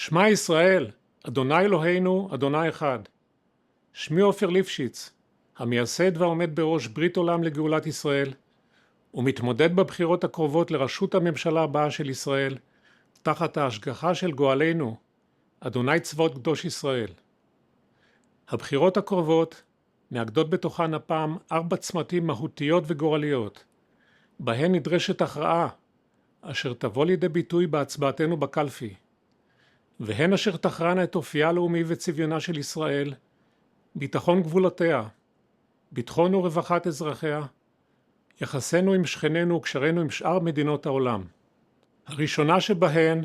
שמע ישראל, אדוני אלוהינו, אדוני אחד. שמי עופר ליפשיץ, המייסד והעומד בראש ברית עולם לגאולת ישראל, ומתמודד בבחירות הקרובות לראשות הממשלה הבאה של ישראל, תחת ההשגחה של גואלנו, אדוני צבאות קדוש ישראל. הבחירות הקרובות מאגדות בתוכן הפעם 4 צמתים מהותיות וגורליות, בהן נדרשת הכרעה, אשר תבוא לידי ביטוי בהצבעתנו בקלפי, והן אשר תכרענה את אופייה הלאומי וצביונה של ישראל, ביטחון גבולותיה, ביטחון ורווחת אזרחיה, יחסינו עם שכנינו וקשרינו עם שאר מדינות העולם. הראשונה שבהן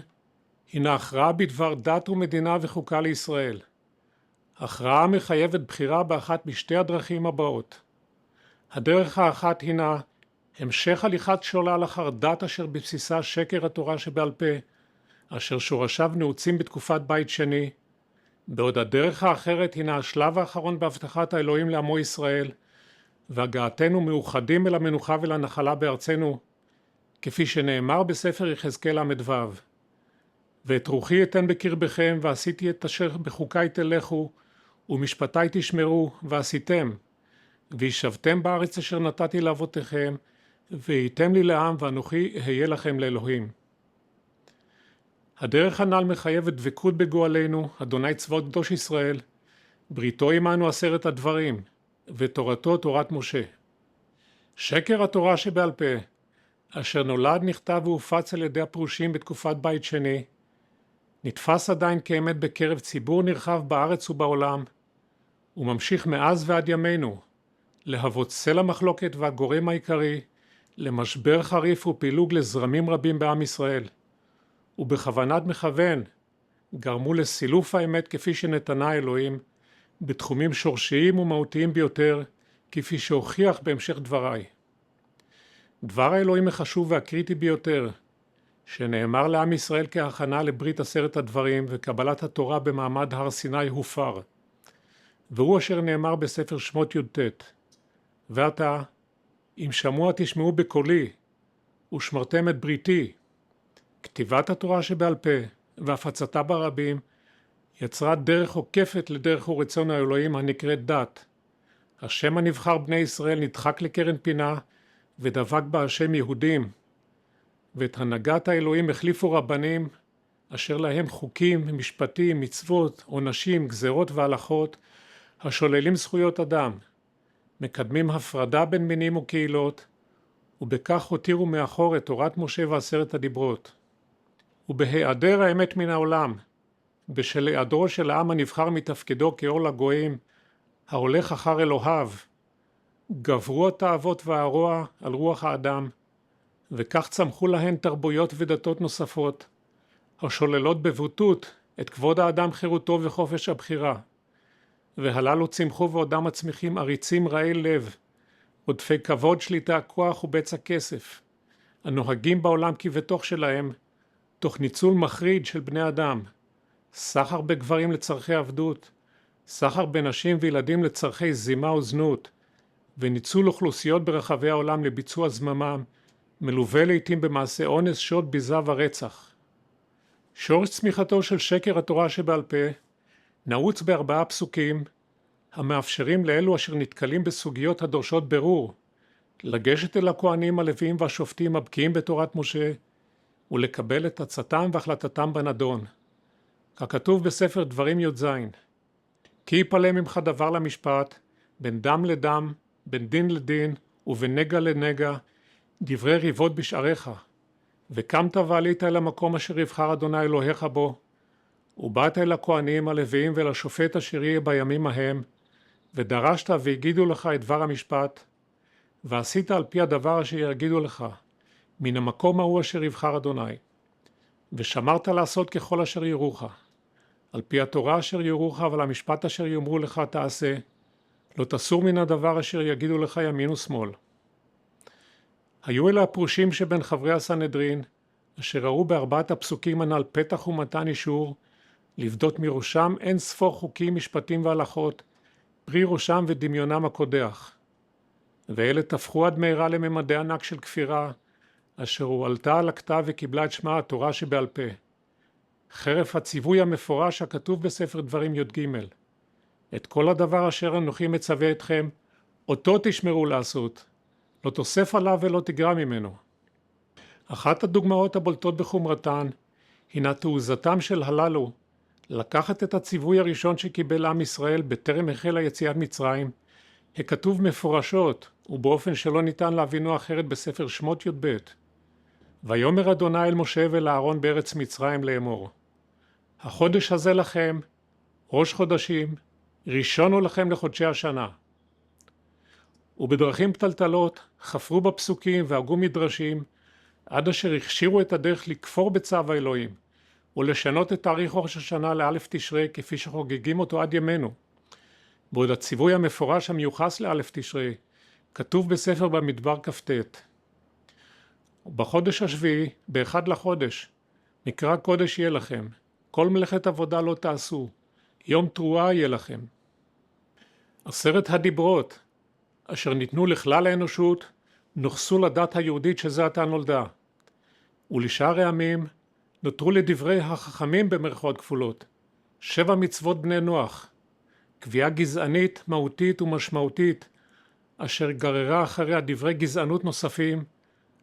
הינה הכרעה בדבר דת ומדינה וחוקה לישראל. הכרעה מחייבת בחירה באחת משתי הדרכים הבאות. הדרך האחת הינה המשך הליכת שולל אחר דת אשר בבסיסה שקר התורה שבעל פה, אשר שורשיו נעוצים בתקופת בית שני, בעוד הדרך האחרת הינה השלב האחרון בהבטחת האלוהים לעמו ישראל, והגעתנו מאוחדים אל המנוחה ולנחלה בארצנו, כפי שנאמר בספר יחזקאל ל"ו. ואת רוחי אתן בקרבכם, ועשיתי את אשר בחוקי תלכו, ומשפטי תשמרו, ועשיתם, וישבתם בארץ אשר נתתי לאבותיכם, והייתם לי לעם, ואנוכי אהיה לכם לאלוהים. הדרך הנ"ל מחייבת דבקות בגואלנו, אדוני צבאות קדוש ישראל, בריתו עמנו 10 הדברים, ותורתו תורת משה. שקר התורה שבעל פה, אשר נולד, נכתב והופץ על ידי הפרושים בתקופת בית שני, נתפס עדיין כאמת בקרב ציבור נרחב בארץ ובעולם, וממשיך מאז ועד ימינו, להוות סלע מחלוקת והגורם העיקרי למשבר חריף ופילוג לזרמים רבים בעם ישראל, ובכוונת מכוון גרמו לסילוף האמת כפי שנתנה האלוהים, בתחומים שורשיים ומהותיים ביותר, כפי שהוכיח בהמשך דבריי. דבר האלוהים החשוב והקריטי ביותר, שנאמר לעם ישראל כהכנה לברית 10 הדברים וקבלת התורה במעמד הר סיני, הופר. והוא אשר נאמר בספר שמות י"ט: ועתה, אם שמוע תשמעו בקולי, ושמרתם את בריתי. כתיבת התורה שבעל פה והפצתה ברבים יצרה דרך עוקפת לדרך ורצון האלוהים הנקראת דת. השם הנבחר בני ישראל נדחק לקרן פינה ודבק בה השם יהודים, ואת הנהגת האלוהים החליפו רבנים אשר להם חוקים, משפטים, מצוות, עונשים, גזרות והלכות השוללים זכויות אדם, מקדמים הפרדה בין מינים וקהילות, ובכך הותירו מאחור את תורת משה ו10 הדיברות. ובהיעדר האמת מן העולם, בשל היעדרו של העם הנבחר מתפקידו כאור לגויים, ההולך אחר אלוהיו, גברו התאוות והרוע על רוח האדם, וכך צמחו להן תרבויות ודתות נוספות, השוללות בבוטות את כבוד האדם, חירותו וחופש הבחירה. והללו צמחו ועודם מצמיחים עריצים רעי לב, עודפי כבוד, שליטה, כוח ובצע כסף, הנוהגים בעולם כבתוך שלהם, תוך ניצול מחריד של בני אדם, סחר בגברים לצרכי עבדות, סחר בנשים וילדים לצרכי זימה וזנות, וניצול אוכלוסיות ברחבי העולם לביצוע זממם, מלווה לעתים במעשה אונס, שוד, ביזה ורצח. שורש צמיחתו של שקר התורה שבעל פה נעוץ ב4 פסוקים, המאפשרים לאלו אשר נתקלים בסוגיות הדורשות ברור, לגשת אל הכהנים, הלוויים והשופטים הבקיאים בתורת משה, ולקבל את עצתם והחלטתם בנדון. ככתוב בספר דברים י"ז: כי יפלא ממך דבר למשפט, בין דם לדם, בין דין לדין, ובין נגע לנגע, דברי ריבות בשעריך. וקמת ועלית אל המקום אשר יבחר אדוני אלוהיך בו, ובאת אל הכהנים, הלוויים ולשופט אשר יהיה בימים ההם, ודרשת והגידו לך את דבר המשפט, ועשית על פי הדבר אשר יגידו לך, מן המקום ההוא אשר יבחר אדוני. ושמרת לעשות ככל אשר יורוך, על פי התורה אשר יורוך ועל המשפט אשר יאמרו לך תעשה, לא תסור מן הדבר אשר יגידו לך ימין ושמאל. היו אלה הפרושים שבין חברי הסנהדרין, אשר ראו ב4 הפסוקים הנ"ל פתח ומתן אישור, לבדות מראשם אין ספור חוקים, משפטים והלכות, פרי ראשם ודמיונם הקודח. ואלה תפחו עד מהרה לממדי ענק של כפירה, אשר הועלתה על הכתב וקיבלה את שמה התורה שבעל פה. חרף הציווי המפורש הכתוב בספר דברים י"ג. את כל הדבר אשר אנוכי מצווה אתכם, אותו תשמרו לעשות, לא תוסף עליו ולא תגרע ממנו. אחת הדוגמאות הבולטות בחומרתן, הינה תעוזתם של הללו, לקחת את הציווי הראשון שקיבל עם ישראל בטרם החלה יציאת מצרים, הכתוב מפורשות ובאופן שלא ניתן להבינו אחרת בספר שמות י"ב. ויאמר אדוני אל משה ואל אהרון בארץ מצרים לאמור, החודש הזה לכם, ראש חודשים, ראשון הוא לכם לחודשי השנה. ובדרכים פתלתלות חפרו בפסוקים והגו מדרשים, עד אשר הכשירו את הדרך לכפור בצו האלוהים, ולשנות את תאריך ראש השנה לאלף תשרי כפי שחוגגים אותו עד ימינו. בעוד הציווי המפורש המיוחס לאלף תשרי, כתוב בספר במדבר כ"ט. ובחודש השביעי, באחד לחודש, מקרא קודש יהיה לכם, כל מלאכת עבודה לא תעשו, יום תרועה יהיה לכם. 10 הדיברות, אשר ניתנו לכלל האנושות, נוחסו לדת היהודית שזה עתה נולדה. ולשאר העמים, נותרו לדברי החכמים במרכאות כפולות, 7 מצוות בני נוח, קביעה גזענית, מהותית ומשמעותית, אשר גררה אחריה דברי גזענות נוספים,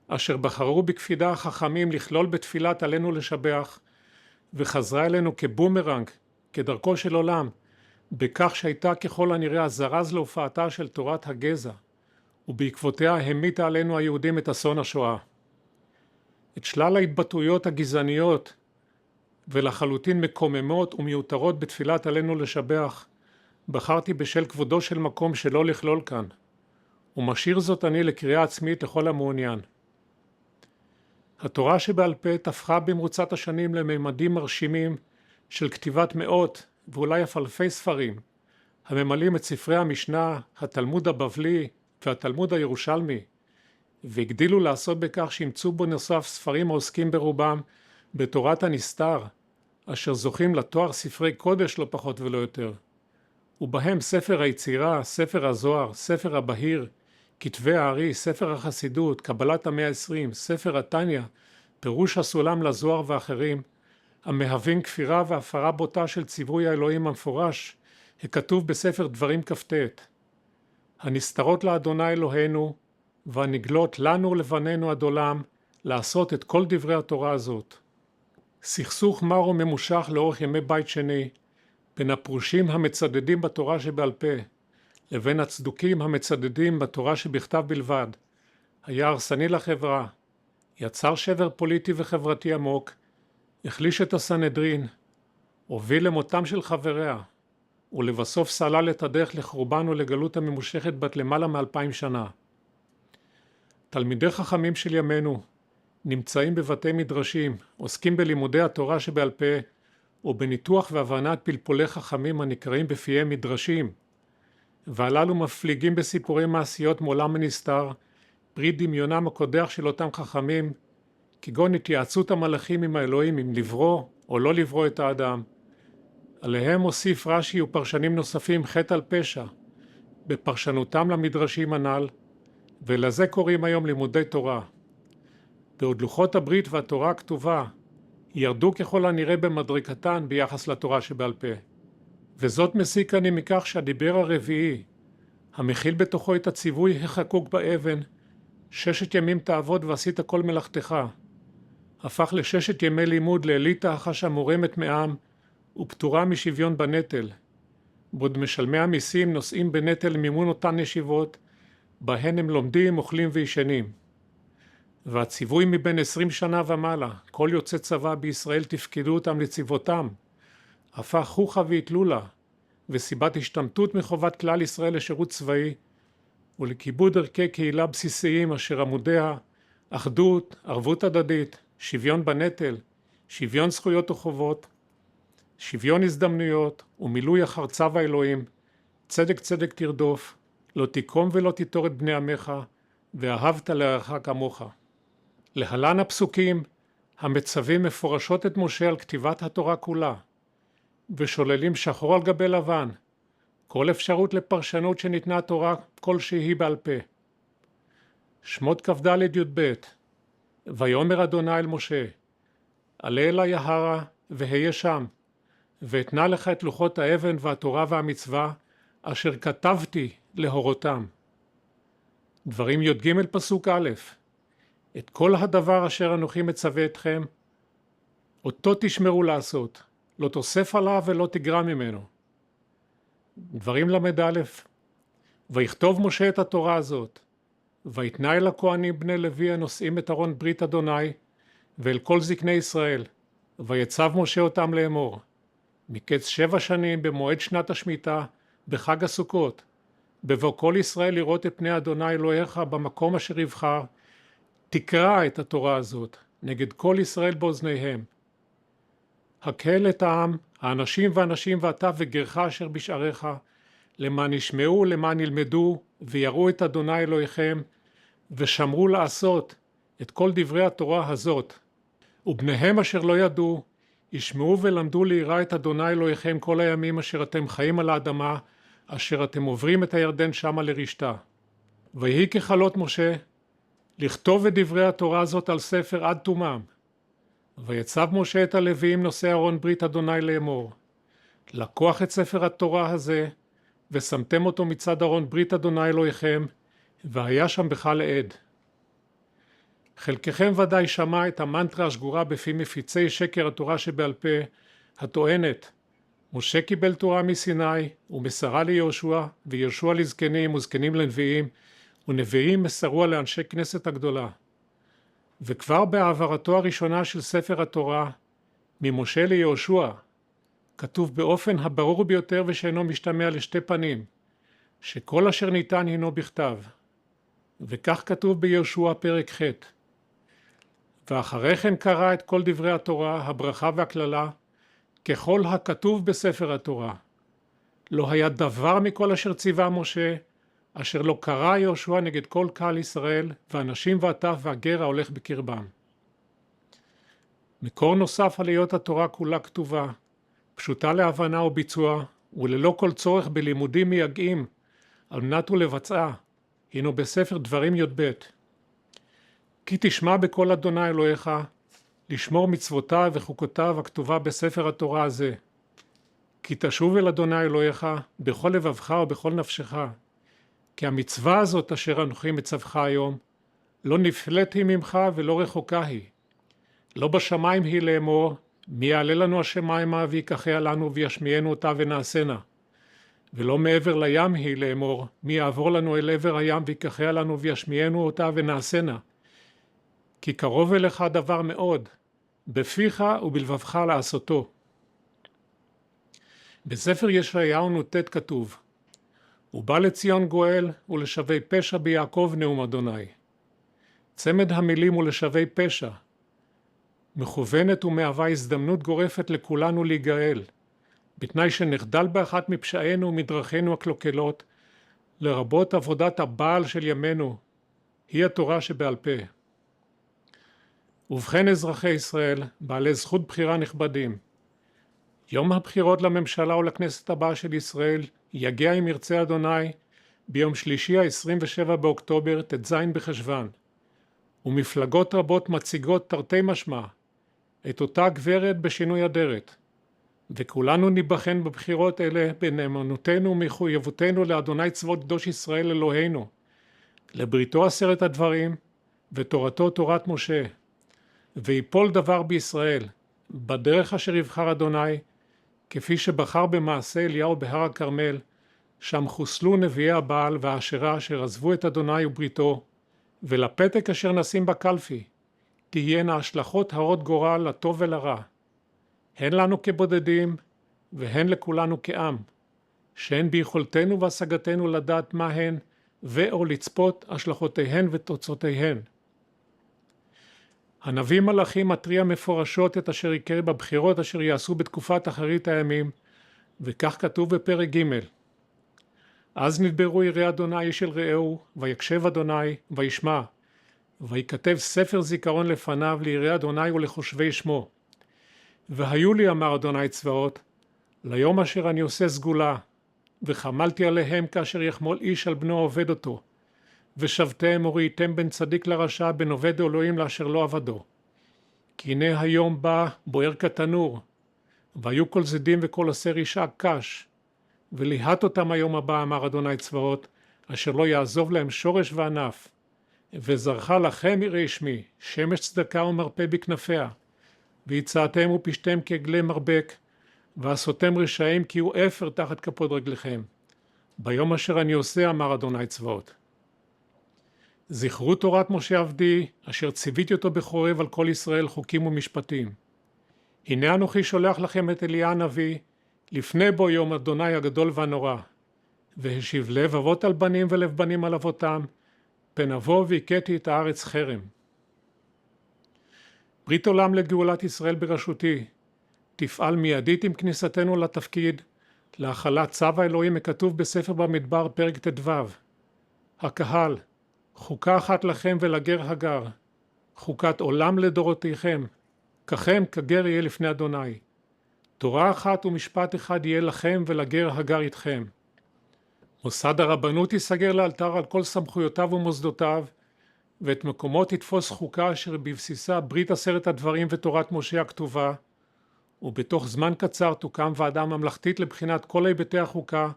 אשר בחרו בקפידה החכמים לכלול בתפילת עלינו לשבח, וחזרה אלינו כבומרנג, כדרכו של עולם, בכך שהייתה ככל הנראה הזרז להופעתה של תורת הגזע, ובעקבותיה המיתה עלינו היהודים את אסון השואה. את שלל ההתבטאויות הגזעניות ולחלוטין מקוממות ומיותרות בתפילת עלינו לשבח, בחרתי בשל כבודו של מקום שלא לכלול כאן, ומשאיר זאת אני לקריאה עצמית לכל המעוניין. התורה שבעל פה תפחה במרוצת השנים לממדים מרשימים של כתיבת מאות ואולי אף אלפי ספרים, הממלאים את ספרי המשנה, התלמוד הבבלי והתלמוד הירושלמי, והגדילו לעשות בכך שימצאו בו נוסף ספרים העוסקים ברובם בתורת הנסתר, אשר זוכים לתואר ספרי קודש לא פחות ולא יותר, ובהם ספר היצירה, ספר הזוהר, ספר הבהיר, כתבי הארי, ספר החסידות, קבלת המאה ה-20, ספר התניא, פירוש הסולם לזוהר ואחרים, המהווים כפירה והפרה בוטה של ציווי האלוהים המפורש, הכתוב בספר דברים כ"ט. הנסתרות לאדוני אלוהינו, והנגלות לנו לבנינו עד עולם, לעשות את כל דברי התורה הזאת. סכסוך מר וממושך לאורך ימי בית שני, בין הפרושים המצדדים בתורה שבעל פה, לבין הצדוקים המצדדים בתורה שבכתב בלבד, היה הרסני לחברה, יצר שבר פוליטי וחברתי עמוק, החליש את הסנהדרין, הוביל למותם של חבריה, ולבסוף סלל את הדרך לחורבן ולגלות הממושכת בת למעלה מ2000 שנה. תלמידי חכמים של ימינו נמצאים בבתי מדרשים, עוסקים בלימודי התורה שבעל פה, ובניתוח והבנת פלפולי חכמים הנקראים בפיהם מדרשים, והללו מפליגים בסיפורי מעשיות מעולם הנסתר, פרי דמיונם הקודח של אותם חכמים, כגון התייעצות המלאכים עם האלוהים אם לברוא או לא לברוא את האדם. עליהם הוסיף רש"י ופרשנים נוספים חטא על פשע, בפרשנותם למדרשים הנ"ל, ולזה קוראים היום לימודי תורה. בעוד לוחות הברית והתורה הכתובה ירדו ככל הנראה במדרגתן ביחס לתורה שבעל פה. וזאת מסיק אני מכך שהדיבר הרביעי, המכיל בתוכו את הציווי החקוק באבן, 6 ימים תעבוד ועשית כל מלאכתך, הפך ל6 ימי לימוד לאליטה אחש המורמת מעם ופטורה משוויון בנטל, בעוד משלמי המיסים נושאים בנטל מימון אותן ישיבות, בהן הם לומדים, אוכלים וישנים. והציווי מבין 20 שנה ומעלה, כל יוצא צבא בישראל תפקידו אותם לצבאותם, הפך חוכא ואטלולא, וסיבת השתמטות מחובת כלל ישראל לשירות צבאי, ולכיבוד ערכי קהילה בסיסיים אשר עמודיה, אחדות, ערבות הדדית, שוויון בנטל, שוויון זכויות וחובות, שוויון הזדמנויות ומילוי אחר צו האלוהים, צדק צדק תרדוף, לא תיקום ולא תיטור את בני עמך, ואהבת לרעך כמוך. להלן הפסוקים המצווים מפורשות את משה על כתיבת התורה כולה, ושוללים שחור על גבי לבן כל אפשרות לפרשנות שניתנה התורה כלשהי בעל פה. שמות כ"ד י"ב. ויאמר אדוני אל משה, עלה אלי ההרה והיה שם, ואתנה לך את לוחות האבן והתורה והמצווה, אשר כתבתי להורותם. דברים י"ג פסוק א', את כל הדבר אשר אנוכי מצווה אתכם, אותו תשמרו לעשות, לא תוסף עליו ולא תגרע ממנו. דברים ל"א, ויכתוב משה את התורה הזאת, ויתנה אל הכהנים בני לוי הנושאים את ארון ברית אדוני, ואל כל זקני ישראל, ויצב משה אותם לאמור, מקץ 7 שנים במועד שנת השמיטה, בחג הסוכות, בבוא כל ישראל לראות את פני אדוני אלוהיך במקום אשר יבחר, תקרא את התורה הזאת נגד כל ישראל באוזניהם. הקהל את העם, האנשים והנשים ואתה וגרך אשר בשעריך, למען ישמעו, למען ילמדו, ויראו את אדוני אלוהיכם, ושמרו לעשות את כל דברי התורה הזאת. ובניהם אשר לא ידעו, ישמעו ולמדו ליראה את אדוני אלוהיכם כל הימים אשר אתם חיים על האדמה, אשר אתם עוברים את הירדן שמה לרשתה. ויהי ככלות משה, לכתוב את דברי התורה הזאת על ספר עד תומם. ויצב משה את הלוויים נושאי ארון ברית אדוני לאמור, לקוח את ספר התורה הזה, ושמתם אותו מצד ארון ברית אדוני אלוהיכם, והיה שם בך לעד. חלקכם ודאי שמע את המנטרה השגורה בפי מפיצי שקר התורה שבעל פה, הטוענת, משה קיבל תורה מסיני, ומסרה ליהושע, ויהושע לזקנים וזקנים לנביאים, ונביאים מסרוה לאנשי כנסת הגדולה. וכבר בהעברתו הראשונה של ספר התורה, ממשה ליהושע, כתוב באופן הברור ביותר ושאינו משתמע לשתי פנים, שכל אשר ניתן הינו בכתב. וכך כתוב ביהושע פרק ח', ואחרי כן קרא את כל דברי התורה, הברכה והכללה, ככל הכתוב בספר התורה. לא היה דבר מכל אשר ציווה משה, אשר לא קרא יהושע נגד כל קהל ישראל, ואנשים והטף והגר ההולך בקרבם. מקור נוסף על היות התורה כולה כתובה, פשוטה להבנה וביצוע, וללא כל צורך בלימודים מייגעים, על מנת ולבצעה, הינו בספר דברים י"ב. כי תשמע בקול אדוני אלוהיך, לשמור מצוותיו וחוקותיו הכתובה בספר התורה הזה. כי תשוב אל אדוני אלוהיך בכל לבבך ובכל נפשך. כי המצווה הזאת אשר אנוכי מצווך היום, לא נפלאת היא ממך ולא רחוקה היא. לא בשמיים היא לאמור, מי יעלה לנו השמיימה ויקחיה לנו וישמיענו אותה ונעשנה. ולא מעבר לים היא לאמור, מי יעבור לנו אל עבר הים ויקחיה לנו וישמיענו אותה ונעשנה. כי קרוב אליך דבר מאוד, בפיך ובלבבך לעשותו. בספר ישעיהו נ"ט כתוב, ובא לציון גואל ולשווי פשע ביעקב נאום אדוני. צמד המילים ולשווי פשע, מכוונת ומהווה הזדמנות גורפת לכולנו להיגאל, בתנאי שנחדל באחת מפשענו ומדרכינו הקלוקלות, לרבות עבודת הבעל של ימינו, היא התורה שבעל פה. ובכן אזרחי ישראל, בעלי זכות בחירה נכבדים, יום הבחירות לממשלה ולכנסת הבאה של ישראל יגיע אם ירצה אדוני ביום שלישי ה-27 באוקטובר ט"ז בחשוון, ומפלגות רבות מציגות תרתי משמע את אותה גברת בשינוי אדרת, וכולנו ניבחן בבחירות אלה בנאמנותנו ומחויבותנו לאדוני צבאות קדוש ישראל אלוהינו, לבריתו 10 הדברים ותורתו תורת משה, ויפול דבר בישראל בדרך אשר יבחר אדוני, כפי שבחר במעשה אליהו בהר הכרמל, שם חוסלו נביאי הבעל והאשרה אשר עזבו את אדוני ובריתו, ולפתק אשר נשים בקלפי תהיינה השלכות הרות גורל לטוב ולרע, הן לנו כבודדים והן לכולנו כעם, שהן ביכולתנו והשגתנו לדעת מה הן ואו לצפות השלכותיהן ותוצאותיהן. הנביא מלאכי מתריע מפורשות את אשר יקרה בבחירות אשר יעשו בתקופת אחרית הימים, וכך כתוב בפרק ג', אז נדברו יראי אדוני איש אל רעהו, ויקשב אדוני וישמע, ויכתב ספר זיכרון לפניו ליראי אדוני ולחושבי שמו. והיו לי, אמר אדוני צבאות, ליום אשר אני עושה סגולה, וחמלתי עליהם כאשר יחמול איש על בנו עובד אותו, ושבתם וראיתם בין צדיק לרשע, בין עובד אלוהים לאשר לא עבדו. כי הנה היום בא בוער כתנור, והיו כל זדים וכל עשר אישה קש, וליהט אותם היום הבא, אמר אדוני צבאות, אשר לא יעזוב להם שורש וענף. וזרחה לכם יראי שמי, שמש צדקה ומרפא בכנפיה, והצעתם ופשתם כעגלי מרבק, ועשותם רשעים כי הוא אפר תחת כפות רגליכם. ביום אשר אני עושה, אמר אדוני צבאות. זכרו תורת משה עבדי, אשר ציוויתי אותו בחורב על כל ישראל חוקים ומשפטים. הנה אנוכי שולח לכם את אליה הנביא, לפני בו יום אדוני הגדול והנורא. והשיב לב אבות על בנים ולב בנים על אבותם, פן אבוא והכיתי את הארץ חרם. ברית עולם לגאולת ישראל בראשותי, תפעל מיידית עם כניסתנו לתפקיד, להחלת צו האלוהים הכתוב בספר במדבר פרק ט"ו. הקהל, חוקה אחת לכם ולגר הגר, חוקת עולם לדורותיכם, ככם כגר יהיה לפני אדוני. תורה אחת ומשפט אחד יהיה לכם ולגר הגר איתכם. מוסד הרבנות ייסגר לאלתר על כל סמכויותיו ומוסדותיו, ואת מקומו תתפוס חוקה אשר בבסיסה ברית 10 הדברים ותורת משה הכתובה, ובתוך זמן קצר תוקם ועדה ממלכתית לבחינת כל היבטי החוקה,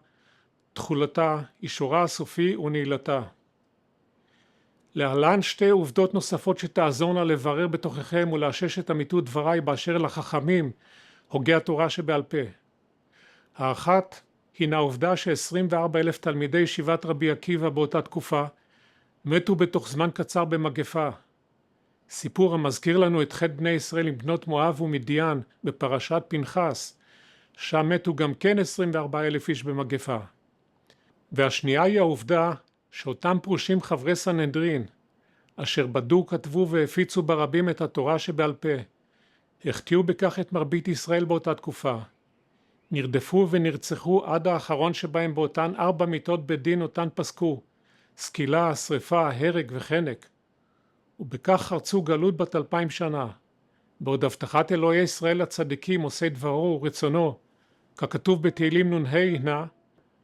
תחולתה, אישורה הסופי ונעילתה. להלן שתי עובדות נוספות שתעזורנה לברר בתוככם ולאשש את אמיתות דבריי באשר לחכמים, הוגי התורה שבעל פה. האחת הינה העובדה ש24,000 תלמידי ישיבת רבי עקיבא באותה תקופה מתו בתוך זמן קצר במגפה. סיפור המזכיר לנו את חטא בני ישראל עם בנות מואב ומדיין בפרשת פנחס, שם מתו גם כן 24,000 איש במגפה. והשנייה היא העובדה שאותם פרושים חברי סנהדרין, אשר בדו, כתבו והפיצו ברבים את התורה שבעל פה, החטיאו בכך את מרבית ישראל באותה תקופה. נרדפו ונרצחו עד האחרון שבהם באותן 4 מיתות בית דין אותן פסקו, סקילה, שריפה, הרג וחנק. ובכך חרצו גלות בת 2000 שנה, בעוד הבטחת אלוהי ישראל הצדיקים עושי דברו ורצונו, ככתוב בתהילים נ"ה הנה,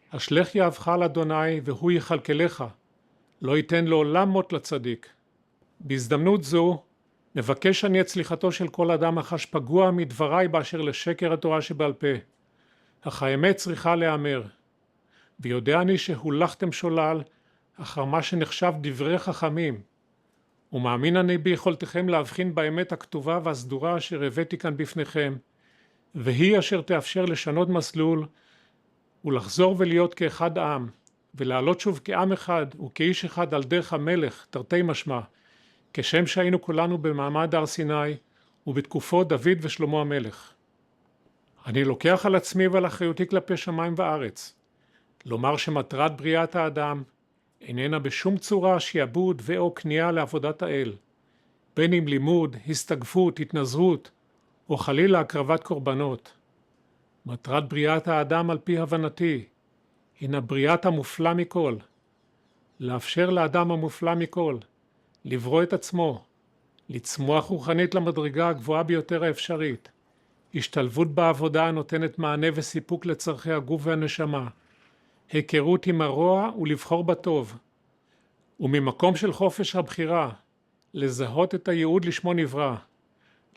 אשלך יהבך על אדוני והוא יכלכלך, לא ייתן לעולם מות לצדיק. בהזדמנות זו, נבקש אני את סליחתו של כל אדם החש פגוע מדבריי באשר לשקר התורה שבעל פה. אך האמת צריכה להיאמר. ויודע אני שהולכתם שולל אחר מה שנחשב דברי חכמים, ומאמין אני ביכולתכם להבחין באמת הכתובה והסדורה אשר הבאתי כאן בפניכם, והיא אשר תאפשר לשנות מסלול ולחזור ולהיות כאחד עם, ולעלות שוב כעם אחד וכאיש אחד על דרך המלך, תרתי משמע, כשם שהיינו כולנו במעמד הר סיני ובתקופות דוד ושלמה המלך. אני לוקח על עצמי ועל אחריותי כלפי שמיים וארץ, לומר שמטרת בריאת האדם איננה בשום צורה שיעבוד ואו כניעה לעבודת האל, בין אם לימוד, הסתגפות, התנזרות, או חלילה הקרבת קורבנות. מטרת בריאת האדם על פי הבנתי, הינה בריאת המופלא מכל, לאפשר לאדם המופלא מכל, לברוא את עצמו, לצמוח רוחנית למדרגה הגבוהה ביותר האפשרית, השתלבות בעבודה הנותנת מענה וסיפוק לצרכי הגוף והנשמה, היכרות עם הרוע ולבחור בטוב, וממקום של חופש הבחירה, לזהות את הייעוד לשמו נברא,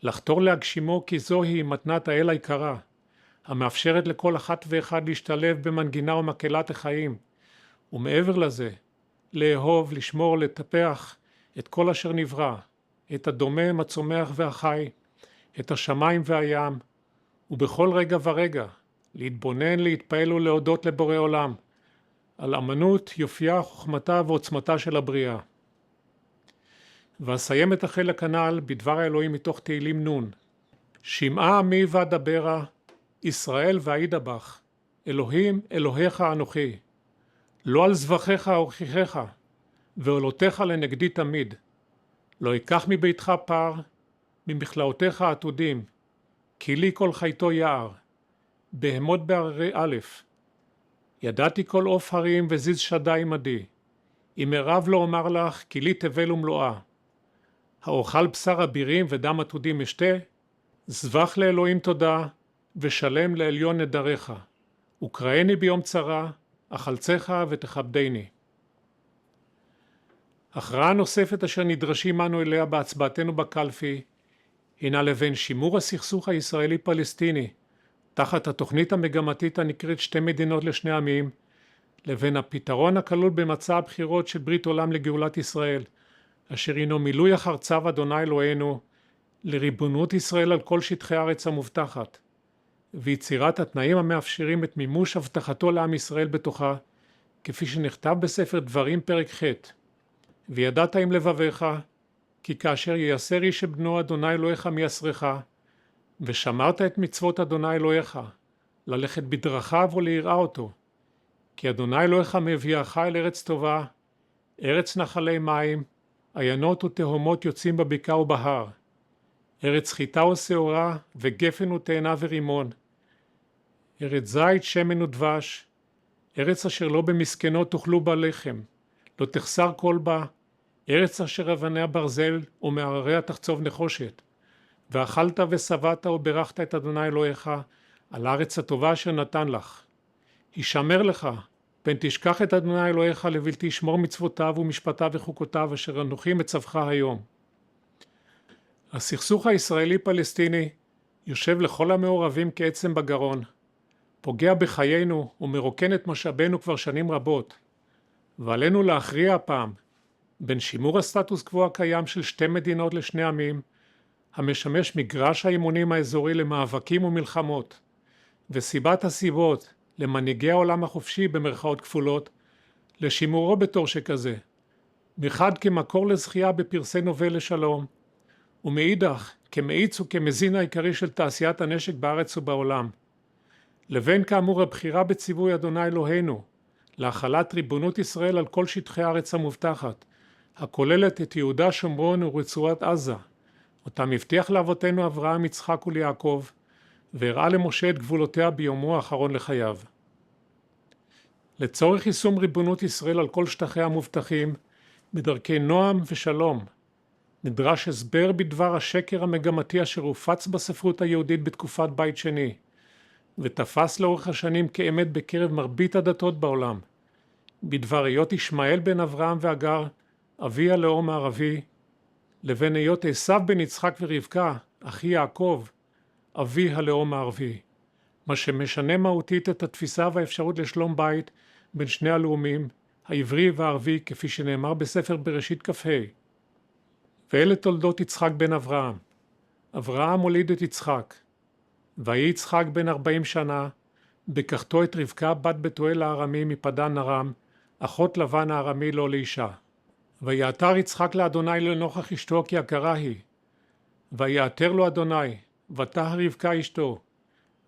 לחתור להגשימו כי זוהי מתנת האל היקרה, המאפשרת לכל אחת ואחד להשתלב במנגינה ומקהלת החיים, ומעבר לזה, לאהוב, לשמור, לטפח את כל אשר נברא, את הדומם, הצומח והחי, את השמיים והים, ובכל רגע ורגע, להתבונן, להתפעל ולהודות לבורא עולם, על אמנות, יופייה, חוכמתה ועוצמתה של הבריאה. ואסיים את החלק הנ"ל בדבר האלוהים מתוך תהילים נ'. שמעה עמי ואדברה, ישראל ואעידה בך, אלוהים אלוהיך אנוכי, לא על זבחיך אוכיחך, ועולותיך לנגדי תמיד. לא אקח מביתך פר, ממכלאותיך עתודים, כי לי כל חייתו יער, בהמות בהררי א', ידעתי כל עוף הרים וזיז שדי עמדי, אם ערב לא אומר לך, כי לי תבל ומלואה. האוכל בשר אבירים ודם עתודים אשתה, זבח לאלוהים תודה, ושלם לעליון נדריך, וקראני ביום צרה, אחלצך ותכבדני. הכרעה נוספת אשר נדרשים אנו אליה בהצבעתנו בקלפי, הינה לבין שימור הסכסוך הישראלי-פלסטיני, תחת התוכנית המגמתית הנקראת שתי מדינות לשני עמים, לבין הפתרון הכלול במצע הבחירות של ברית עולם לגאולת ישראל, אשר הינו מילוי אחר צו אדוני אלוהינו לריבונות ישראל על כל שטחי הארץ המובטחת, ויצירת התנאים המאפשרים את מימוש הבטחתו לעם ישראל בתוכה, כפי שנכתב בספר דברים פרק ח'. וידעת עם לבביך, כי כאשר ייסר איש בנו אדוני אלוהיך מייסרך, ושמרת את מצוות אדוני אלוהיך, ללכת בדרכיו וליראה אותו, כי אדוני אלוהיך מביאך אל ארץ טובה, ארץ נחלי מים, עיינות ותהומות יוצאים בבקעה ובהר, ארץ חיטה ושעורה, וגפן ותאנה ורימון, ארץ זית, שמן ודבש, ארץ אשר לא במסכנות תאכלו בה לחם, לא תחסר כל בה, ארץ אשר אבניה ברזל ומהרריה תחצוב נחושת. ואכלת ושבעת וברכת את אדוני אלוהיך על הארץ הטובה אשר נתן לך. הישמר לך, פן תשכח את אדוני אלוהיך לבלתי שמור מצוותיו ומשפטיו וחוקותיו אשר אנוכי מצווך היום. הסכסוך הישראלי-פלסטיני יושב לכל המעורבים כעצם בגרון, פוגע בחיינו ומרוקן את משאבינו כבר שנים רבות, ועלינו להכריע הפעם בין שימור הסטטוס קוו הקיים של שתי מדינות לשני עמים, המשמש מגרש האימונים האזורי למאבקים ומלחמות, וסיבת הסיבות למנהיגי העולם החופשי במרכאות כפולות, לשימורו בתור שכזה, מחד כמקור לזכייה בפרסי נובל לשלום, ומאידך כמאיץ וכמזין העיקרי של תעשיית הנשק בארץ ובעולם, לבין כאמור הבחירה בציווי אדוני אלוהינו, להחלת ריבונות ישראל על כל שטחי הארץ המובטחת, הכוללת את יהודה, שומרון ורצועת עזה, אותם הבטיח לאבותינו אברהם, יצחק וליעקב, והראה למשה את גבולותיה ביומו האחרון לחייו. לצורך יישום ריבונות ישראל על כל שטחיה המובטחים, בדרכי נועם ושלום, נדרש הסבר בדבר השקר המגמתי אשר הופץ בספרות היהודית בתקופת בית שני, ותפס לאורך השנים כאמת בקרב מרבית הדתות בעולם, בדבר היות ישמעאל בן אברהם והגר, אבי הלאום הערבי, לבין היות עשיו בן יצחק ורבקה, אחי יעקב, אבי הלאום הערבי, מה שמשנה מהותית את התפיסה והאפשרות לשלום בית בין שני הלאומים, העברי והערבי, כפי שנאמר בספר בראשית כ"ה. ואלה תולדות יצחק בן אברהם. אברהם הוליד את יצחק, ויהי יצחק בן 40 שנה, בקחתו את רבקה בת בתואל הארמי מפדן ארם, אחות לבן הארמי לו לאישה. ויעתר יצחק לאדוני לנוכח אשתו כי יקרה היא. ויעתר לו אדוני, ותהר רבקה אשתו.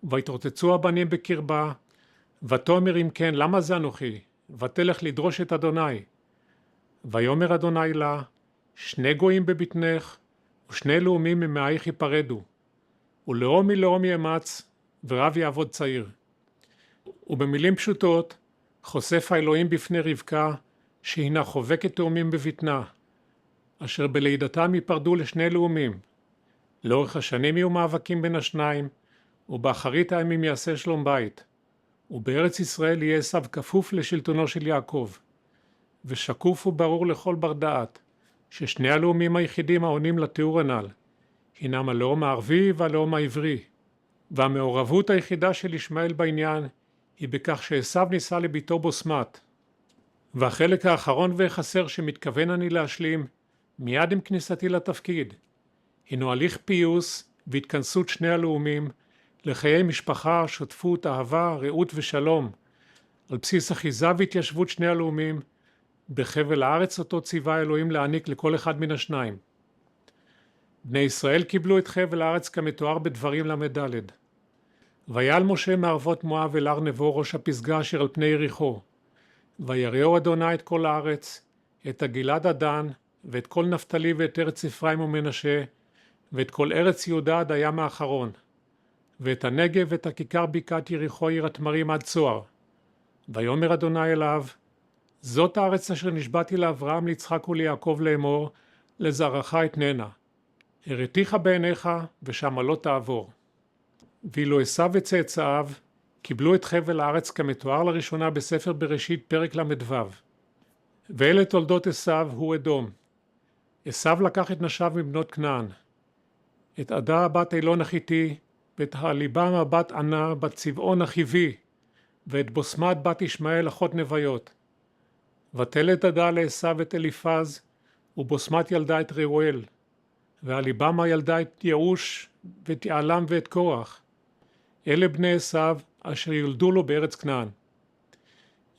ויתרוצצו הבנים בקרבה, ותאמר אם כן, למה זה אנוכי? ותלך לדרוש את אדוני. ויאמר אדוני לה, שני גויים בבטנך, ושני לאומים ממאייך ייפרדו. ולאום מלאום יאמץ, ורב יעבוד צעיר. ובמילים פשוטות, חושף האלוהים בפני רבקה, שהינה חובקת תאומים בבטנה, אשר בלידתם ייפרדו לשני לאומים. לאורך השנים יהיו מאבקים בין השניים, ובאחרית הימים יעשה שלום בית. ובארץ ישראל יהיה עשיו כפוף לשלטונו של יעקב. ושקוף וברור לכל בר דעת, ששני הלאומים היחידים העונים לתיאור הנ"ל, הינם הלאום הערבי והלאום העברי, והמעורבות היחידה של ישמעאל בעניין היא בכך שעשיו נישא לביתו בוסמת. והחלק האחרון והחסר שמתכוון אני להשלים מיד עם כניסתי לתפקיד, הינו הליך פיוס והתכנסות שני הלאומים לחיי משפחה, שותפות, אהבה, רעות ושלום, על בסיס אחיזה והתיישבות שני הלאומים בחבל הארץ אותו ציווה אלוהים להעניק לכל אחד מן השניים. בני ישראל קיבלו את חבל הארץ כמתואר בדברים ל"ד. ויעל משה מערבות מואב אל הר נבו ראש הפסגה אשר על פני יריחו. ויראו אדוני את כל הארץ, את הגלעד עדן, ואת כל נפתלי ואת ארץ אפרים ומנשה, ואת כל ארץ יהודה עד הים האחרון, ואת הנגב ואת הכיכר בקעת יריחו עיר התמרים עד צוהר. ויאמר אדוני אליו, זאת הארץ אשר נשבעתי לאברהם, ליצחק וליעקב לאמור, לזרעך אתננה. הראתיך בעיניך ושמה לא תעבור. ואילו עשיו וצאצאיו קיבלו את חבל הארץ כמתואר לראשונה בספר בראשית פרק ל"ו. ואלה תולדות עשיו הוא אדום. עשיו לקח את נשיו מבנות כנען, את עדה בת אילון החיתי, ואת הליבמה בת ענה בת צבעון החיבי, ואת בוסמת בת ישמעאל אחות נוויות. ותלד עדה לעשו את אליפז, ובוסמת ילדה את ראואל, והליבמה ילדה את יאוש ואת יעלם ואת קורח. אלה בני עשו אשר ילדו לו בארץ כנען.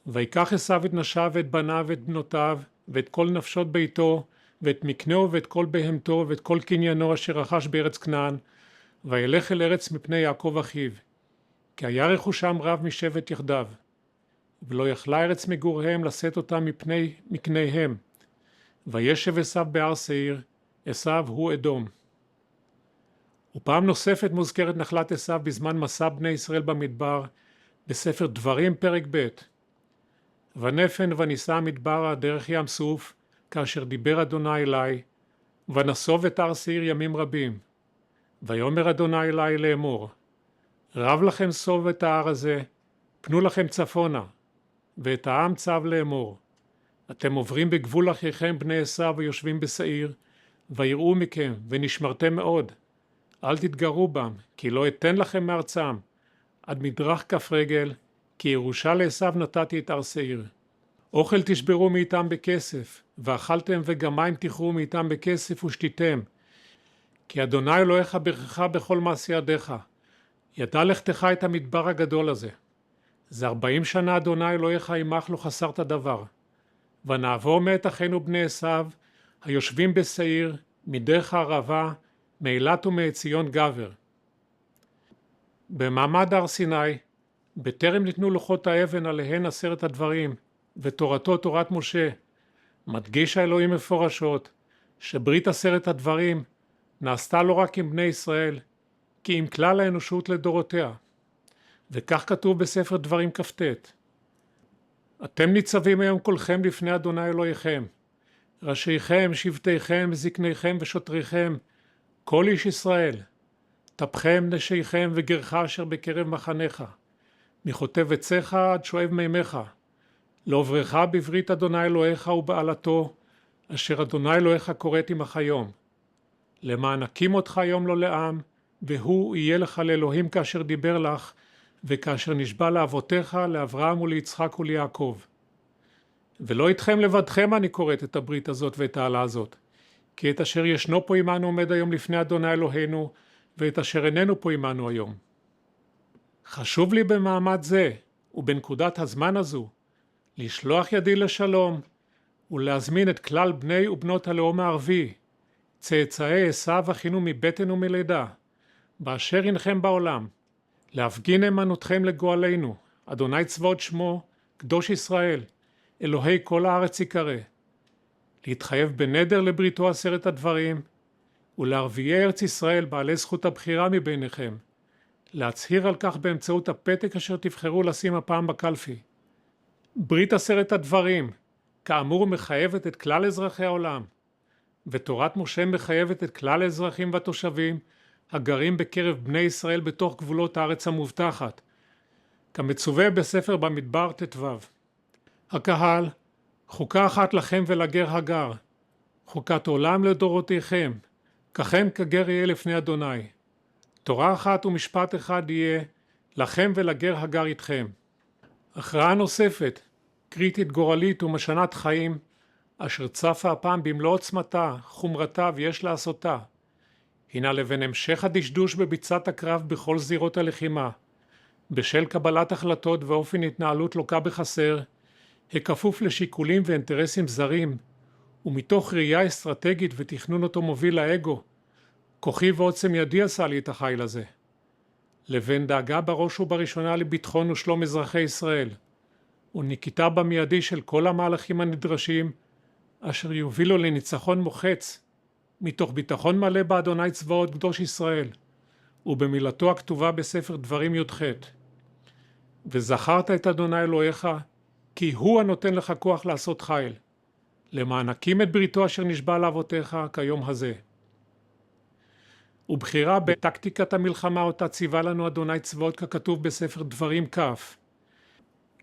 ויקח עשו את נשיו ואת בניו ואת בנותיו ואת כל נפשות ביתו ואת מקנהו ואת כל בהמתו ואת כל קניינו אשר רכש בארץ כנען, וילך אל ארץ מפני יעקב אחיו, כי היה רכושם רב משבט יחדיו, ולא יכלה ארץ מגוריהם לשאת אותם מפני מקניהם. וישב עשו בהר שעיר, עשו הוא אדום. ופעם נוספת מוזכרת נחלת עשו בזמן מסע בני ישראל במדבר, בספר דברים פרק ב'. ונפן וניסע מדברה דרך ים סוף, כאשר דיבר אדוני אלי, ונסוב את הר שעיר ימים רבים. ויאמר אדוני אלי לאמור, רב לכם סוב את ההר הזה, פנו לכם צפונה, ואת העם צו לאמור. אתם עוברים בגבול אחיכם בני עשו ויושבים בשעיר, ויראו מכם ונשמרתם מאוד. אל תתגרו בם, כי לא אתן לכם מארצם, עד מדרך כף רגל, כי ירושה לעשו נתתי את הר שעיר. אוכל תשברו מאיתם בכסף, ואכלתם וגם מים תכרו מאיתם בכסף ושתיתם. כי אדוני אלוהיך ברכך בכל מעשי ידיך. ידע לכתך את המדבר הגדול הזה. זה 40 שנה אדוני אלוהיך עמך לא חסרת דבר. ונעבור מאת אחינו בני עשו, היושבים בשעיר, מדרך הערבה, מאילת ומעציון גבר. במעמד הר סיני, בטרם ניתנו לוחות האבן עליהן 10 הדברים, ותורתו תורת משה, מדגיש האלוהים מפורשות, שברית 10 הדברים נעשתה לא רק עם בני ישראל, כי עם כלל האנושות לדורותיה. וכך כתוב בספר דברים כ"ט: אתם ניצבים היום כולכם לפני אדוני אלוהיכם, ראשיכם, שבטיכם, זקניכם ושוטריכם, כל איש ישראל, טפכם, נשיכם וגרך אשר בקרב מחניך, מחוטב עציך עד שואב מימיך, לעוברך בברית אדוני אלוהיך ובעלתו, אשר אדוני אלוהיך כורת עמך היום. למען הקים אותך היום לו לעם, והוא יהיה לך לאלוהים כאשר דיבר לך, וכאשר נשבע לאבותיך, לאברהם וליצחק וליעקב. ולא איתכם לבדכם אני קוראת את הברית הזאת ואת העלה הזאת, כי את אשר ישנו פה עמנו עומד היום לפני אדוני אלוהינו, ואת אשר איננו פה עמנו היום. חשוב לי במעמד זה, ובנקודת הזמן הזו, לשלוח ידי לשלום, ולהזמין את כלל בני ובנות הלאום הערבי, צאצאי עשו אחינו מבטן ומלידה, באשר הנכם בעולם, להפגין נאמנותכם לגואלנו, אדוני צבאות שמו, קדוש ישראל, אלוהי כל הארץ יקרא, להתחייב בנדר לבריתו 10 הדברים, ולערביי ארץ ישראל בעלי זכות הבחירה מביניכם, להצהיר על כך באמצעות הפתק אשר תבחרו לשים הפעם בקלפי. ברית 10 הדברים, כאמור מחייבת את כלל אזרחי העולם, ותורת משה מחייבת את כלל האזרחים והתושבים הגרים בקרב בני ישראל בתוך גבולות הארץ המובטחת, כמצווה בספר במדבר ט"ו. הקהל, חוקה אחת לכם ולגר הגר, חוקת עולם לדורותיכם, ככם כגר יהיה לפני אדוני. תורה אחת ומשפט אחד יהיה, לכם ולגר הגר איתכם. הכרעה נוספת, קריטית גורלית ומשנת חיים, אשר צפה הפעם במלוא עוצמתה, חומרתה ויש לעשותה, הינה לבין המשך הדשדוש בביצת הקרב בכל זירות הלחימה, בשל קבלת החלטות ואופן התנהלות לוקה בחסר, הכפוף לשיקולים ואינטרסים זרים, ומתוך ראייה אסטרטגית ותכנון אותו מוביל לאגו, כוחי ועוצם ידי עשה לי את החיל הזה, לבין דאגה בראש ובראשונה לביטחון ושלום אזרחי ישראל, וניקיטה במיידי של כל המהלכים הנדרשים, אשר יובילו לניצחון מוחץ, מתוך ביטחון מלא באדוני צבאות קדוש ישראל, ובמילתו הכתובה בספר דברים י"ח. וזכרת את אדוני אלוהיך, כי הוא הנותן לך כוח לעשות חיל, למען הקים את בריתו אשר נשבע לאבותיך כיום הזה. ובחירה בטקטיקת המלחמה אותה ציווה לנו אדוני צבאות ככתוב בספר דברים כ'.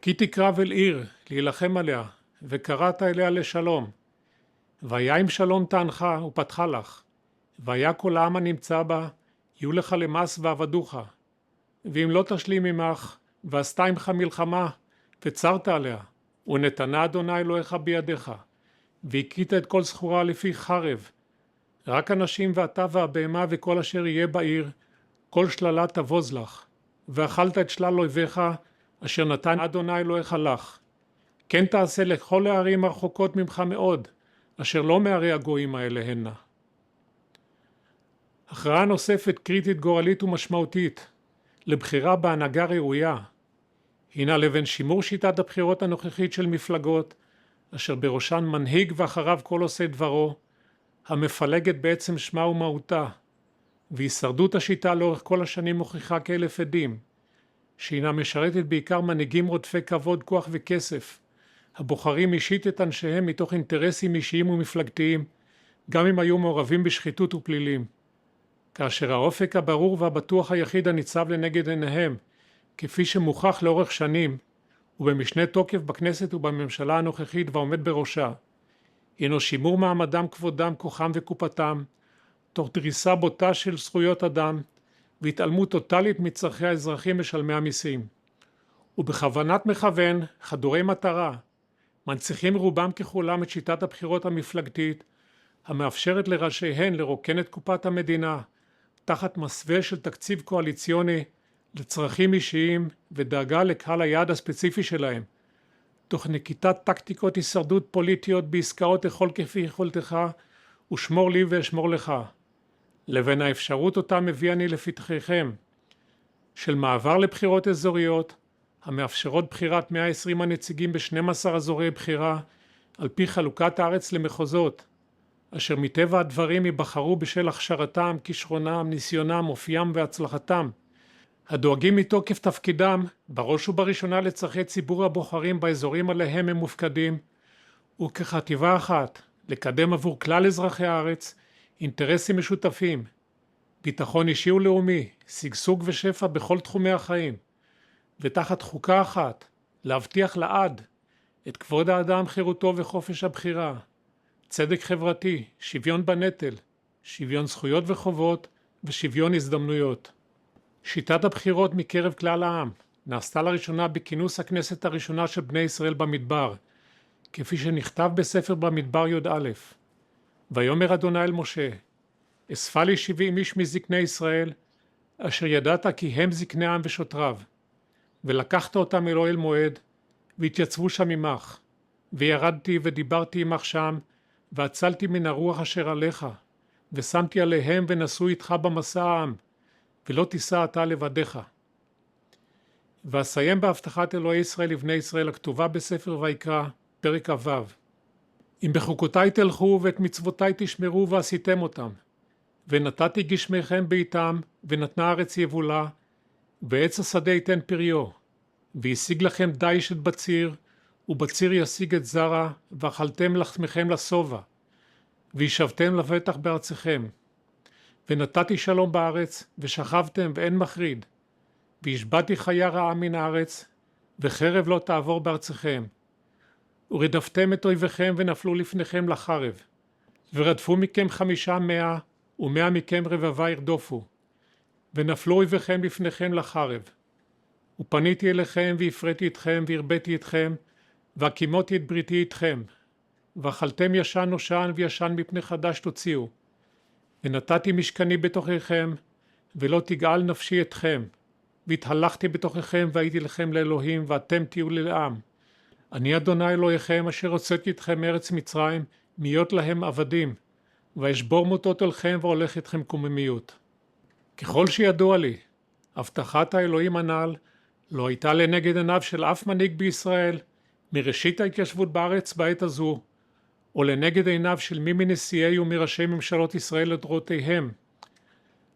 כי תקרב אל עיר להילחם עליה, וקראת אליה לשלום. והיה עם שלום תענך ופתחה לך, והיה כל העם הנמצא בה, יהיו לך למס ועבדוך. ואם לא תשלים עמך, ועשתה עמך מלחמה, וצרת עליה, ונתנה אדוני אלוהיך בידיך, והכית את כל סחורה לפי חרב, רק אנשים ואתה והבהמה וכל אשר יהיה בעיר, כל שללה תבוז לך, ואכלת את שלל אויביך, אשר נתן אדוני אלוהיך לך. כן תעשה לכל הערים הרחוקות ממך מאוד, אשר לא מערי הגויים האלה הנה. הכרעה נוספת קריטית גורלית ומשמעותית, לבחירה בהנהגה ראויה, הינה לבין שימור שיטת הבחירות הנוכחית של מפלגות, אשר בראשן מנהיג ואחריו כל עושה דברו, המפלגת בעצם שמה ומהותה, והישרדות השיטה לאורך כל השנים מוכיחה כאלף עדים, שהינה משרתת בעיקר מנהיגים רודפי כבוד, כוח וכסף, הבוחרים אישית את אנשיהם מתוך אינטרסים אישיים ומפלגתיים, גם אם היו מעורבים בשחיתות ופלילים. כאשר האופק הברור והבטוח היחיד הניצב לנגד עיניהם, כפי שמוכח לאורך שנים, ובמשנה תוקף בכנסת ובממשלה הנוכחית והעומד בראשה, הינו שימור מעמדם, כבודם, כוחם וקופתם, תוך דריסה בוטה של זכויות אדם, והתעלמות טוטלית מצרכי האזרחים משלמי המיסים. ובכוונת מכוון, חדורי מטרה, מנציחים רובם ככולם את שיטת הבחירות המפלגתית, המאפשרת לראשיהן לרוקן את קופת המדינה, תחת מסווה של תקציב קואליציוני, לצרכים אישיים ודאגה לקהל היעד הספציפי שלהם, תוך נקיטת טקטיקות הישרדות פוליטיות בעסקאות אכול כפי יכולתך, ושמור לי ואשמור לך, לבין האפשרות אותה מביא אני לפתחיכם, של מעבר לבחירות אזוריות, המאפשרות בחירת 120 הנציגים ב-12 אזורי בחירה, על פי חלוקת הארץ למחוזות, אשר מטבע הדברים ייבחרו בשל הכשרתם, כישרונם, ניסיונם, אופיים והצלחתם, הדואגים מתוקף תפקידם, בראש ובראשונה לצרכי ציבור הבוחרים באזורים עליהם הם מופקדים, וכחטיבה אחת, לקדם עבור כלל אזרחי הארץ, אינטרסים משותפים, ביטחון אישי ולאומי, שגשוג ושפע בכל תחומי החיים, ותחת חוקה אחת, להבטיח לעד את כבוד האדם, חירותו וחופש הבחירה, צדק חברתי, שוויון בנטל, שוויון זכויות וחובות ושוויון הזדמנויות. שיטת הבחירות מקרב כלל העם נעשתה לראשונה בכינוס הכנסת הראשונה של בני ישראל במדבר, כפי שנכתב בספר במדבר י"א. ויאמר אדוני אל משה, אספה לי 70 איש מזקני ישראל, אשר ידעת כי הם זקני העם ושוטריו, ולקחת אותם אל אוהל מועד, והתייצבו שם עמך, וירדתי ודיברתי עמך שם, והצלתי מן הרוח אשר עליך, ושמתי עליהם ונשאו איתך במסע העם, ולא תישא אתה לבדיך. ואסיים בהבטחת אלוהי ישראל לבני ישראל הכתובה בספר ויקרא, פרק כ"ו. אם בחוקותיי תלכו ואת מצוותיי תשמרו ועשיתם אותם, ונתתי גשמיכם בעיתם, ונתנה הארץ יבולה, ועץ השדה ייתן פריו, וישיג לכם דיש את בציר, ובציר ישיג את זרע, ואכלתם לחמכם לשובע, וישבתם לבטח בארצכם. ונתתי שלום בארץ, ושכבתם ואין מחריד, והשבעתי חיה רעה מן הארץ, וחרב לא תעבור בארצכם. ורדפתם את אויביכם ונפלו לפניכם לחרב, ורדפו מכם 500, ו100 מכם רבבה ירדופו, ונפלו אויביכם לפניכם לחרב. ופניתי אליכם והפרתי אתכם והרביתי אתכם, והקימותי את בריתי אתכם, ואכלתם ישן נושן וישן מפני חדש תוציאו. ונתתי משכני בתוככם, ולא תגאל נפשי אתכם, והתהלכתי בתוככם והייתי לכם לאלוהים, ואתם תהיו לי לעם. אני אדוני אלוהיכם אשר הוצאתי אתכם מארץ מצרים, להיות להם עבדים, ואשבור מוטות עליכם והולך אתכם קוממיות. ככל שידוע לי, הבטחת האלוהים הנ"ל לא הייתה לנגד עיניו של אף מנהיג בישראל, מראשית ההתיישבות בארץ בעת הזו, או לנגד עיניו של מי מנשיאי ומראשי ממשלות ישראל לדורותיהם,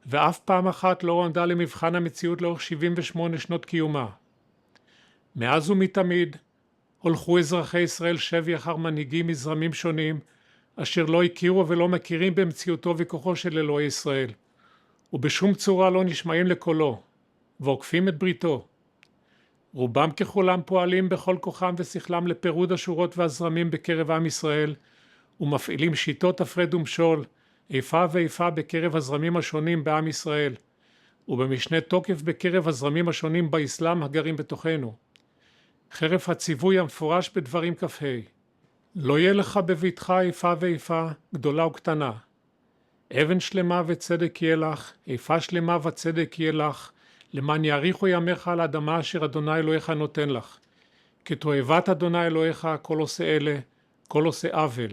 ואף פעם אחת לא עמדה למבחן המציאות לאורך 78 שנות קיומה. מאז ומתמיד הולכו אזרחי ישראל שבי אחר מנהיגים מזרמים שונים, אשר לא הכירו ולא מכירים במציאותו וכוחו של אלוהי ישראל, ובשום צורה לא נשמעים לקולו, ועוקפים את בריתו. רובם ככולם פועלים בכל כוחם ושכלם לפירוד השורות והזרמים בקרב עם ישראל, ומפעילים שיטות הפרד ומשול, איפה ואיפה בקרב הזרמים השונים בעם ישראל, ובמשנה תוקף בקרב הזרמים השונים באסלאם הגרים בתוכנו. חרף הציווי המפורש בדברים כ"ה, לא יהיה לך בביתך איפה ואיפה, גדולה וקטנה. אבן שלמה וצדק יהיה לך, איפה שלמה וצדק יהיה לך, למען יאריכו ימיך על האדמה אשר אדוני אלוהיך נותן לך. כי תועבת אדוני אלוהיך כל עושה אלה, כל עושה עוול.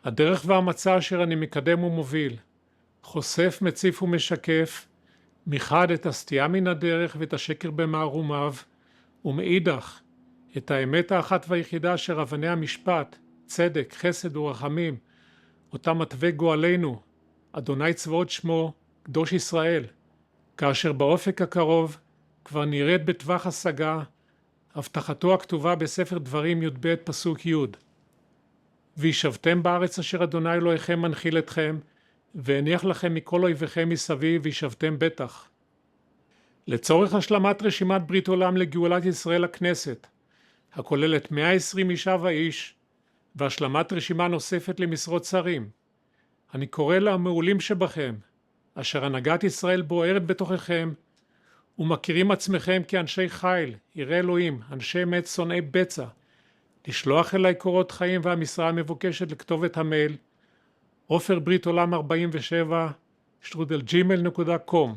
הדרך והמצע אשר אני מקדם ומוביל, חושף, מציף ומשקף, מחד את הסטייה מן הדרך ואת השקר במערומיו, ומאידך את האמת האחת והיחידה אשר אבני המשפט, צדק, חסד ורחמים, אותם מתווה גואלנו, אדוני צבאות שמו, קדוש ישראל, כאשר באופק הקרוב כבר נראית בטווח השגה, הבטחתו הכתובה בספר דברים י"ב פסוק י' וישבתם בארץ אשר אדוני אלוהיכם מנחיל אתכם, והניח לכם מכל אויביכם מסביב, וישבתם בטח. לצורך השלמת רשימת ברית עולם לגאולת ישראל לכנסת, הכוללת 120 אישה ואיש, והשלמת רשימה נוספת למשרות שרים, אני קורא למעולים שבכם, אשר הנהגת ישראל בוערת בתוככם, ומכירים עצמכם כאנשי חיל, יראי אלוהים, אנשי אמת, שונאי בצע, לשלוח אליי קורות חיים והמשרה המבוקשת לכתובת המייל, עופר ברית עולם 47 @gmail.com.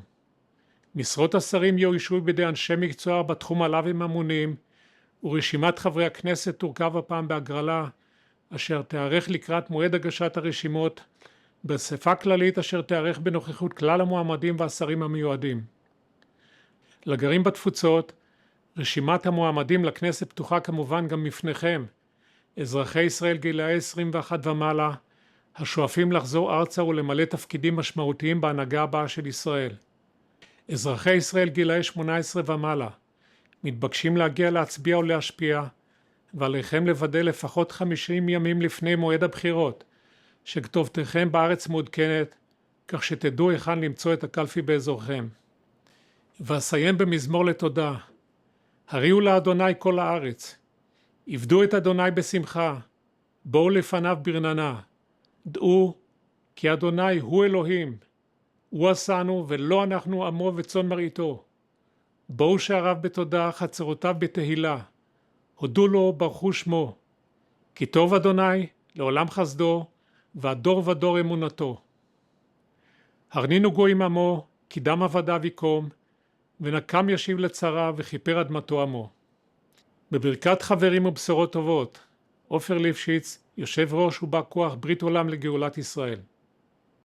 משרות השרים יאוישו בידי אנשי מקצוע בתחום עליו הם אמונים, ורשימת חברי הכנסת תורכב הפעם בהגרלה, אשר תארך לקראת מועד הגשת הרשימות, באספה כללית אשר תארך בנוכחות כלל המועמדים והשרים המיועדים. לגרים בתפוצות, רשימת המועמדים לכנסת פתוחה כמובן גם בפניכם, אזרחי ישראל גילאי 21 ומעלה, השואפים לחזור ארצה ולמלא תפקידים משמעותיים בהנהגה הבאה של ישראל. אזרחי ישראל גילאי 18 ומעלה, מתבקשים להגיע להצביע ולהשפיע, ועליכם לוודא לפחות 50 ימים לפני מועד הבחירות, שכתובתכם בארץ מעודכנת, כך שתדעו היכן למצוא את הקלפי באזורכם. ואסיים במזמור לתודה. הריעו לאדוני כל הארץ, עבדו את אדוני בשמחה, בואו לפניו ברננה, דעו כי אדוני הוא אלוהים, הוא עשנו ולא אנחנו עמו וצאן מרעיתו. בואו שעריו בתודה, חצרותיו בתהילה, הודו לו, ברכו שמו, כי טוב אדוני לעולם חסדו, והדור ודור אמונתו. הרנינו גויים עמו, כי דם עבדיו יקום, ונקם ישיב לצרה, וכיפר אדמתו עמו. בברכת חברים ובשורות טובות, עופר ליפשיץ, יושב ראש ובא כוח ברית עולם לגאולת ישראל.